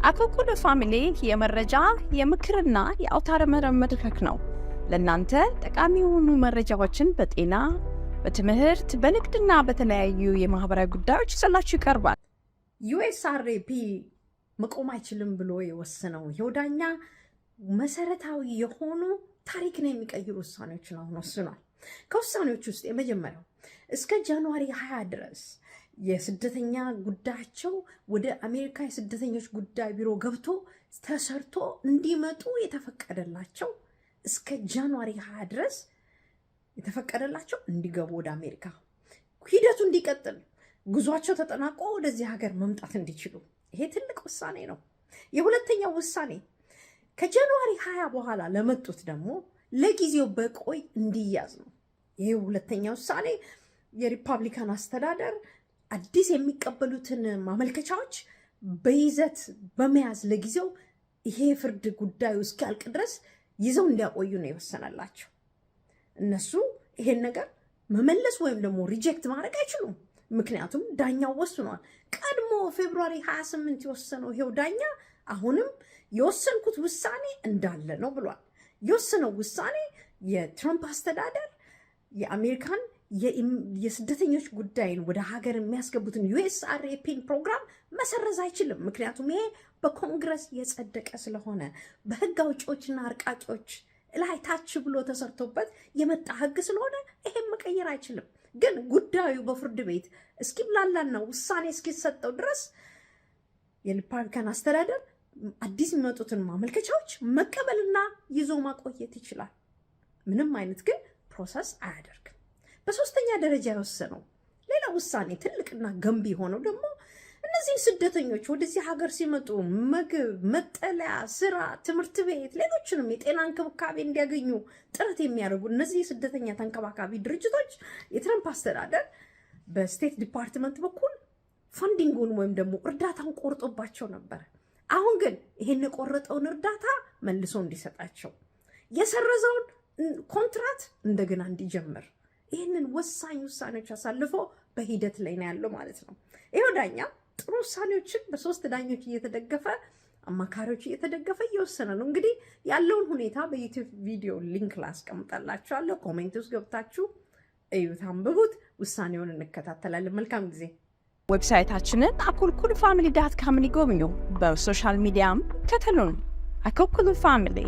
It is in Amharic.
አኮኩሉ ፋሚሊ የመረጃ የምክርና የአውታረ መረብ መድረክ ነው። ለእናንተ ጠቃሚ የሆኑ መረጃዎችን በጤና፣ በትምህርት፣ በንግድና በተለያዩ የማህበራዊ ጉዳዮች ይዘላችሁ ይቀርባል። ዩኤስአርኤፒ መቆም አይችልም ብሎ የወሰነው ይኸው ዳኛ መሰረታዊ የሆኑ ታሪክን የሚቀይሩ ውሳኔዎችን አሁን ወስኗል። ከውሳኔዎች ውስጥ የመጀመሪያው እስከ ጃንዋሪ 20 ድረስ የስደተኛ ጉዳያቸው ወደ አሜሪካ የስደተኞች ጉዳይ ቢሮ ገብቶ ተሰርቶ እንዲመጡ የተፈቀደላቸው እስከ ጃንዋሪ 20 ድረስ የተፈቀደላቸው እንዲገቡ ወደ አሜሪካ ሂደቱ እንዲቀጥል ጉዟቸው ተጠናቆ ወደዚህ ሀገር መምጣት እንዲችሉ ይሄ ትልቅ ውሳኔ ነው። የሁለተኛው ውሳኔ ከጃንዋሪ 20 በኋላ ለመጡት ደግሞ ለጊዜው በቆይ እንዲያዝ ነው። ይሄ ሁለተኛው ውሳኔ የሪፐብሊካን አስተዳደር አዲስ የሚቀበሉትን ማመልከቻዎች በይዘት በመያዝ ለጊዜው ይሄ ፍርድ ጉዳዩ እስኪያልቅ ድረስ ይዘው እንዲያቆዩ ነው የወሰነላቸው። እነሱ ይሄን ነገር መመለስ ወይም ደግሞ ሪጀክት ማድረግ አይችሉም። ምክንያቱም ዳኛው ወስኗል። ቀድሞ ፌብሩዋሪ 28 የወሰነው ይሄው ዳኛ አሁንም የወሰንኩት ውሳኔ እንዳለ ነው ብሏል። የወሰነው ውሳኔ የትራምፕ አስተዳደር የአሜሪካን የስደተኞች ጉዳይን ወደ ሀገር የሚያስገቡትን ዩኤስአርኤፒን ፕሮግራም መሰረዝ አይችልም። ምክንያቱም ይሄ በኮንግረስ የጸደቀ ስለሆነ በህግ አውጪዎችና አርቃቂዎች ላይ ታች ብሎ ተሰርቶበት የመጣ ህግ ስለሆነ ይሄን መቀየር አይችልም። ግን ጉዳዩ በፍርድ ቤት እስኪብላላና ውሳኔ እስኪሰጠው ድረስ የሪፐብሊካን አስተዳደር አዲስ የሚመጡትን ማመልከቻዎች መቀበልና ይዞ ማቆየት ይችላል። ምንም አይነት ግን ፕሮሰስ አያደርግም። በሶስተኛ ደረጃ የወሰነው ሌላ ውሳኔ ትልቅና ገንቢ ሆነው ደግሞ እነዚህ ስደተኞች ወደዚህ ሀገር ሲመጡ ምግብ፣ መጠለያ፣ ስራ፣ ትምህርት ቤት፣ ሌሎችንም የጤና እንክብካቤ እንዲያገኙ ጥረት የሚያደርጉ እነዚህ የስደተኛ ተንከባካቢ ድርጅቶች የትራምፕ አስተዳደር በስቴት ዲፓርትመንት በኩል ፈንዲንጉን ወይም ደግሞ እርዳታውን ቆርጦባቸው ነበር። አሁን ግን ይሄን የቆረጠውን እርዳታ መልሶ እንዲሰጣቸው የሰረዘውን ኮንትራት እንደገና እንዲጀምር ይህንን ወሳኝ ውሳኔዎች አሳልፎ በሂደት ላይ ነው ያለው ማለት ነው። ይሄው ዳኛ ጥሩ ውሳኔዎችን በሶስት ዳኞች እየተደገፈ አማካሪዎች እየተደገፈ እየወሰነ ነው። እንግዲህ ያለውን ሁኔታ በዩቲዩብ ቪዲዮ ሊንክ ላስቀምጣላችኋለሁ። ኮሜንት ውስጥ ገብታችሁ እዩት፣ አንብቡት። ውሳኔውን እንከታተላለን። መልካም ጊዜ። ዌብሳይታችንን akolkuluFamily.com ይጎብኙ። በሶሻል ሚዲያም ከተሉን። አኮኩሉ ፋሚሊ